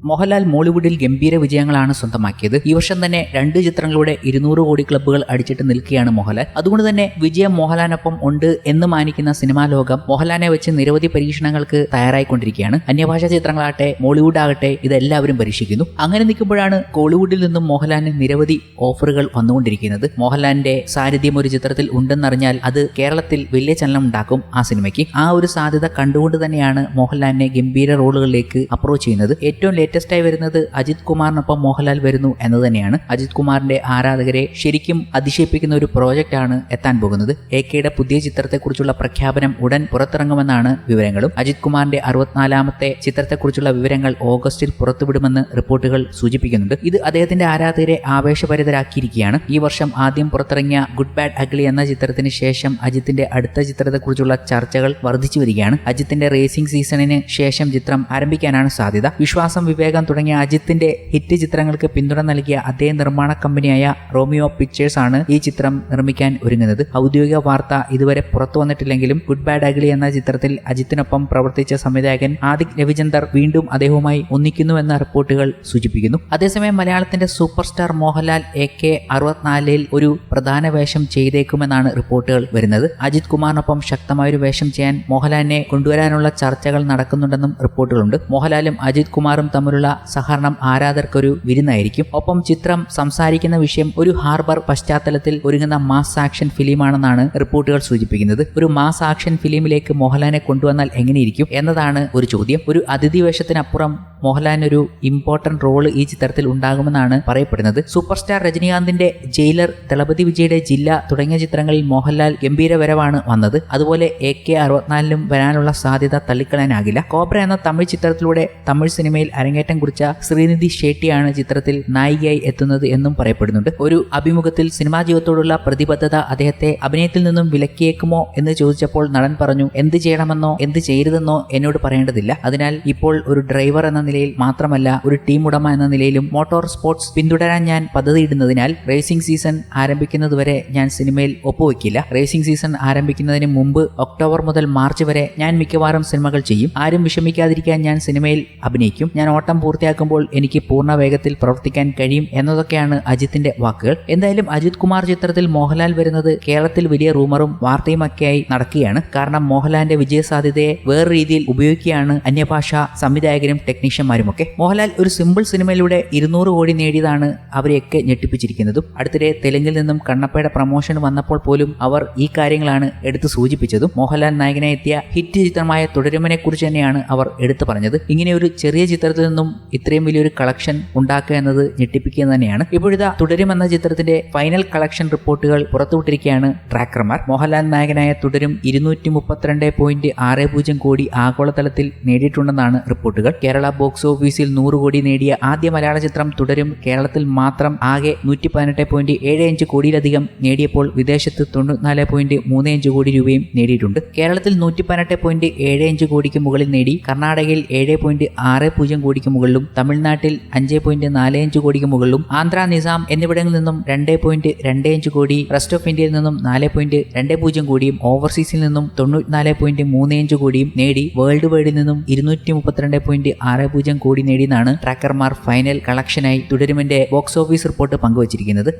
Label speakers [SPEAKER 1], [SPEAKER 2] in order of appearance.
[SPEAKER 1] മോഹൻലാൽ മോളിവുഡിൽ ഗംഭീര വിജയങ്ങളാണ് സ്വന്തമാക്കിയത്. ഈ വർഷം തന്നെ 2 ചിത്രങ്ങളുടെ 200 കോടി ക്ലബ്ബുകൾ അടിച്ചിട്ട് നിൽക്കുകയാണ് മോഹൻലാൽ. അതുകൊണ്ട് തന്നെ വിജയം മോഹൻലാലിനൊപ്പം ഉണ്ട് എന്ന് മാനിക്കുന്ന സിനിമാ ലോകം മോഹൻലാലിനെ വെച്ച് നിരവധി പരീക്ഷണങ്ങൾക്ക് തയ്യാറായിക്കൊണ്ടിരിക്കുകയാണ്. അന്യഭാഷാ ചിത്രങ്ങളാകട്ടെ മോളിവുഡ് ആകട്ടെ ഇതെല്ലാവരും പരീക്ഷിക്കുന്നു. അങ്ങനെ നിൽക്കുമ്പോഴാണ് കോളിവുഡിൽ നിന്നും മോഹൻലാലിന് നിരവധി ഓഫറുകൾ വന്നുകൊണ്ടിരിക്കുന്നത്. മോഹൻലാലിന്റെ സാന്നിധ്യം ഒരു ചിത്രത്തിൽ ഉണ്ടെന്നറിഞ്ഞാൽ അത് കേരളത്തിൽ വലിയ ചലനം ഉണ്ടാക്കും ആ സിനിമയ്ക്ക്. ആ ഒരു സാധ്യത കണ്ടുകൊണ്ട് തന്നെയാണ് മോഹൻലാലിനെ ഗംഭീര റോളുകളിലേക്ക് അപ്രോച്ച് ചെയ്യുന്നത്. ഏറ്റവും ലേറ്റസ്റ്റ് ആയി വരുന്നത് അജിത് കുമാറിനൊപ്പം മോഹൻലാൽ വരുന്നു എന്നത് തന്നെയാണ്. അജിത് കുമാറിന്റെ ആരാധകരെ ശരിക്കും അതിശയിപ്പിക്കുന്ന ഒരു പ്രോജക്റ്റ് ആണ് എത്താൻ പോകുന്നത്. എകെയുടെ പുതിയ ചിത്രത്തെക്കുറിച്ചുള്ള പ്രഖ്യാപനം ഉടൻ പുറത്തിറങ്ങുമെന്നാണ് വിവരങ്ങളും. അജിത് കുമാറിന്റെ 64ാമത്തെ ചിത്രത്തെക്കുറിച്ചുള്ള വിവരങ്ങൾ ഓഗസ്റ്റിൽ പുറത്തുവിടുമെന്ന് റിപ്പോർട്ടുകൾ സൂചിപ്പിക്കുന്നുണ്ട്. ഇത് അദ്ദേഹത്തിന്റെ ആരാധകരെ ആവേശഭരിതരാക്കിയിരിക്കുകയാണ്. ഈ വർഷം ആദ്യം പുറത്തിറങ്ങിയ ഗുഡ് ബാഡ് അഗ്ലി എന്ന ചിത്രത്തിന് ശേഷം അജിത്തിന്റെ അടുത്ത ചിത്രത്തെക്കുറിച്ചുള്ള ചർച്ചകൾ വർദ്ധിച്ചു വരികയാണ്. അജിത്തിന്റെ റേസിംഗ് സീസണിന് ശേഷം ചിത്രം ആരംഭിക്കാനാണ് സാധ്യത. വിശ്വാസം, വിവേകം തുടങ്ങിയ അജിത്തിന്റെ ഹിറ്റ് ചിത്രങ്ങൾക്ക് പിന്തുണ നൽകിയ അതേ നിർമ്മാണ കമ്പനിയായ റോമിയോ പിക്ചേഴ്സ് ആണ് ഈ ചിത്രം നിർമ്മിക്കാൻ ഒരുങ്ങുന്നത്. ഔദ്യോഗിക വാർത്ത ഇതുവരെ പുറത്തു വന്നിട്ടില്ലെങ്കിലും ഗുഡ് ബാഡ് അഗ്ലി എന്ന ചിത്രത്തിൽ അജിത്തിനൊപ്പം പ്രവർത്തിച്ച സംവിധായകൻ ആദിക് രവിചന്ദർ വീണ്ടും അദ്ദേഹവുമായി ഒന്നിക്കുന്നുവെന്ന റിപ്പോർട്ടുകൾ സൂചിപ്പിക്കുന്നു. അതേസമയം മലയാളത്തിന്റെ സൂപ്പർ സ്റ്റാർ മോഹൻലാൽ AK64 ഒരു പ്രധാന വേഷം ചെയ്തേക്കുമെന്നാണ് റിപ്പോർട്ടുകൾ വരുന്നത്. അജിത് കുമാറിനൊപ്പം ശക്തമായൊരു വേഷം ചെയ്യാൻ മോഹൻലാലിനെ കൊണ്ടുവരാനുള്ള ചർച്ചകൾ നടക്കുന്നുണ്ടെന്നും റിപ്പോർട്ടുകളുണ്ട്. മോഹൻലാലും അജിത് കുമാറും തമ്മിലുള്ള സഹകരണം ആരാധകർക്കൊരു വിരുന്നായിരിക്കും. ഒപ്പം ചിത്രം സംസാരിക്കുന്ന വിഷയം ഒരു ഹാർബർ പശ്ചാത്തലത്തിൽ ഒരുങ്ങുന്ന മാസ് ആക്ഷൻ ഫിലിമാണെന്നാണ് റിപ്പോർട്ടുകൾ സൂചിപ്പിക്കുന്നത്. ഒരു മാസ് ആക്ഷൻ ഫിലിമിലേക്ക് മോഹൻലാലിനെ കൊണ്ടുവന്നാൽ എങ്ങനെയിരിക്കും എന്നതാണ് ഒരു ചോദ്യം. ഒരു അതിഥി വേഷത്തിനപ്പുറം മോഹൻലാലിനൊരു ഇമ്പോർട്ടന്റ് റോള് ഈ ചിത്രത്തിൽ ഉണ്ടാകുമെന്നാണ് പറയപ്പെടുന്നത്. സൂപ്പർ സ്റ്റാർ രജനീകാന്തിന്റെ ജയിലർ, ദളപതി വിജയുടെ ജില്ല തുടങ്ങിയ ചിത്രങ്ങളിൽ മോഹൻലാൽ ഗംഭീര വരവാണ് വന്നത്. അതുപോലെ AK64 വരാനുള്ള സാധ്യത തള്ളിക്കളയാനാകില്ല. കോബ്ര എന്ന തമിഴ് ചിത്രത്തിലൂടെ തമിഴ് സിനിമയിൽ അരങ്ങേറ്റം കുറിച്ച ശ്രീനിധി ഷെട്ടിയാണ് ചിത്രത്തിൽ നായികയായി എത്തുന്നത് എന്നും പറയപ്പെടുന്നുണ്ട്. ഒരു അഭിമുഖത്തിൽ സിനിമാ ജീവിതത്തോടുള്ള പ്രതിബദ്ധത അദ്ദേഹത്തെ അഭിനയത്തിൽ നിന്നും വിലക്കിയേക്കുമോ എന്ന് ചോദിച്ചപ്പോൾ നടൻ പറഞ്ഞു, എന്ത് ചെയ്യണമെന്നോ എന്ത് ചെയ്യരുതെന്നോ എന്നോട് പറയേണ്ടതില്ല. അതിനാൽ ഇപ്പോൾ ഒരു ഡ്രൈവർ എന്ന നിലയിൽ മാത്രമല്ല ഒരു ടീം ഉടമ എന്ന നിലയിലും മോട്ടോർ സ്പോർട്സ് പിന്തുടരാൻ ഞാൻ പദ്ധതിയിടുന്നതിനാൽ റേസിംഗ് സീസൺ ആരംഭിക്കുന്നതുവരെ ഞാൻ സിനിമയിൽ ഒപ്പുവെക്കില്ല. റേസിംഗ് സീസൺ ആരംഭിക്കുന്നതിന് മുമ്പ് ഒക്ടോബർ മുതൽ മാർച്ച് വരെ ഞാൻ മിക്കവാറും സിനിമകൾ ചെയ്യും. ആരും വിഷമിക്കാതിരിക്കാൻ ഞാൻ സിനിമയിൽ അഭിനയിക്കും. ഞാൻ ഓട്ടം പൂർത്തിയാക്കുമ്പോൾ എനിക്ക് പൂർണ്ണ വേഗത്തിൽ പ്രവർത്തിക്കാൻ കഴിയും എന്നതൊക്കെയാണ് അജിത്തിന്റെ വാക്കുകൾ. എന്തായാലും അജിത് കുമാർ ചിത്രത്തിൽ മോഹൻലാൽ വരുന്നത് കേരളത്തിൽ വലിയ റൂമറും വാർത്തയുമൊക്കെയായി നടക്കുകയാണ്. കാരണം മോഹൻലാലിന്റെ വിജയസാധ്യതയെ വേറെ രീതിയിൽ ഉപയോഗിക്കുകയാണ് അന്യഭാഷാ സംവിധായകരും ടെക്നീഷ്യന്മാരുമൊക്കെ. മോഹൻലാൽ ഒരു സിമ്പിൾ സിനിമയിലൂടെ 200 കോടി നേടിയതാണ് അവരെയൊക്കെ ഞെട്ടിപ്പിച്ചിരിക്കുന്നതും. അടുത്തിടെ തെലുങ്കിൽ നിന്നും കണ്ണപ്പയുടെ പ്രമോഷൻ വന്നപ്പോൾ പോലും അവർ ഈ കാര്യങ്ങളാണ് എടുത്തു സൂചിപ്പിച്ചതും. മോഹൻലാൽ നായകനായി എത്തിയ ഹിറ്റ് ചിത്രമായ തുടരുമനെ കുറിച്ച് തന്നെയാണ് അവർ എടുത്തു പറഞ്ഞത്. ഇങ്ങനെ ഒരു ചെറിയ ചിത്രത്തിൽ നിന്നും ഇത്രയും വലിയൊരു കളക്ഷൻ ഉണ്ടാക്കുക എന്നത് ഞെട്ടിപ്പിക്കുക തന്നെയാണ്. ഇപ്പോഴിതാ തുടരും എന്ന ചിത്രത്തിന്റെ ഫൈനൽ കളക്ഷൻ റിപ്പോർട്ടുകൾ പുറത്തുവിട്ടിരിക്കുകയാണ് ട്രാക്കർമാർ. മോഹൻലാൽ നായകനായ തുടരും 232.60 കോടി ആഗോളതലത്തിൽ നേടിയിട്ടുണ്ടെന്നാണ് റിപ്പോർട്ടുകൾ. കേരള ബോക്സ് ഓഫീസിൽ 100 കോടി നേടിയ ആദ്യ മലയാള ചിത്രം തുടരും കേരളത്തിൽ മാത്രം ആകെ 118.75 കോടിയിലധികം നേടിയപ്പോൾ വിദേശത്ത് 94.35 കോടി രൂപയും നേടിയിട്ടുണ്ട്. കേരളത്തിൽ 118.75 കോടിക്ക് മുകളിൽ നേടി. കർണാടകയിൽ 7.60 കോടിക്ക് മുകളിലും തമിഴ്നാട്ടിൽ 5.45 കോടിക്ക് മുകളിലും ആന്ധ്ര, നിസാം എന്നിവിടങ്ങളിൽ നിന്നും 2.25 കോടി, റെസ്റ്റ് ഓഫ് ഇന്ത്യയിൽ നിന്നും 4.20 കോടിയും ഓവർസീസിൽ നിന്നും 94.35 കോടിയും നേടി. വേൾഡ് വൈഡിൽ നിന്നും 232.60 കോടി നേടിയെന്നാണ് ട്രാക്കർമാർ ഫൈനൽ കളക്ഷനായി തുടരുമിന്റെ ബോക്സ് ഓഫീസ് റിപ്പോർട്ട് പങ്കുവച്ചിരിക്കുന്നത്.